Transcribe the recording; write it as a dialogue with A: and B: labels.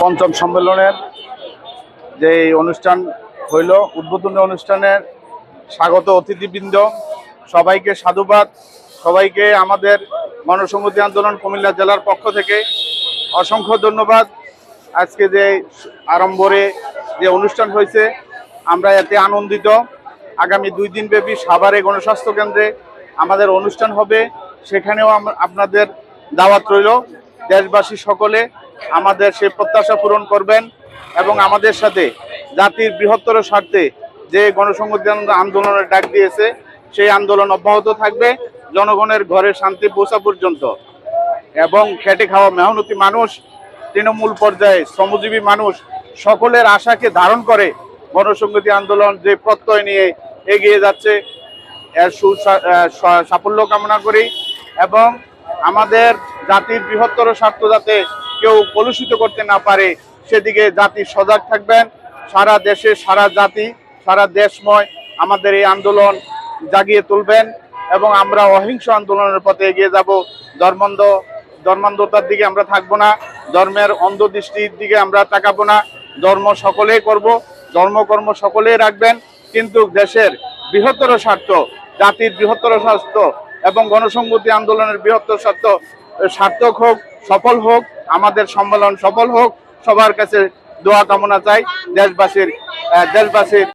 A: পঞ্চম সম্মেলনের যে অনুষ্ঠান হইল, উদ্বোধনী অনুষ্ঠানের স্বাগত অতিথিবৃন্দ, সবাইকে সাধুবাদ। সবাইকে আমাদের গণসংহতি আন্দোলন কুমিল্লা জেলার পক্ষ থেকে অসংখ্য ধন্যবাদ। আজকে যে আরম্ভরে যে অনুষ্ঠান হয়েছে, আমরা এতে আনন্দিত। আগামী 2 দিন ব্যাপী সাভারে গণস্বাস্থ্য কেন্দ্রে আমাদের অনুষ্ঠান হবে, সেখানেও আপনাদের দাওয়াত রইল। দেশবাসী সকলে আমাদের সেই প্রত্যাশা পূরণ করবেন এবং আমাদের সাথে জাতির বৃহত্তর স্বার্থে যে গণসংহতি আন্দোলনের ডাক দিয়েছে, সেই আন্দোলন অব্যাহত থাকবে জনগণের ঘরে শান্তি পৌঁছা পর্যন্ত। এবং খেটে খাওয়া মেহনতি মানুষ, তৃণমূল পর্যায়ে শ্রমজীবী মানুষ সকলের আশাকে ধারণ করে গণসংহতি আন্দোলন যে প্রত্যয় নিয়ে এগিয়ে যাচ্ছে, এর সাফল্য কামনা করি। এবং আমাদের জাতির বৃহত্তর স্বার্থ যাতে কেউ কলুষিত করতে না পারে, সেদিকে জাতি সজাগ থাকবেন। সারা দেশে, সারা জাতি, সারা দেশময় আমাদের এই আন্দোলন জাগিয়ে তুলবেন এবং আমরা অহিংস আন্দোলনের পথে এগিয়ে যাব। ধর্মান্ধতার দিকে আমরা থাকবো না, ধর্মের অন্ধদৃষ্টির দিকে আমরা তাকাবো না। ধর্ম সকলেই করব, ধর্মকর্ম সকলেই রাখবেন, কিন্তু দেশের বৃহত্তর স্বার্থ, জাতির বৃহত্তর স্বার্থ এবং গণসংহতি আন্দোলনের বৃহত্তর স্বার্থ সার্থক হোক, সফল হোক, আমাদের সম্মেলন সফল হোক। সবার কাছে দোয়া কামনা চাই দেশবাসীর।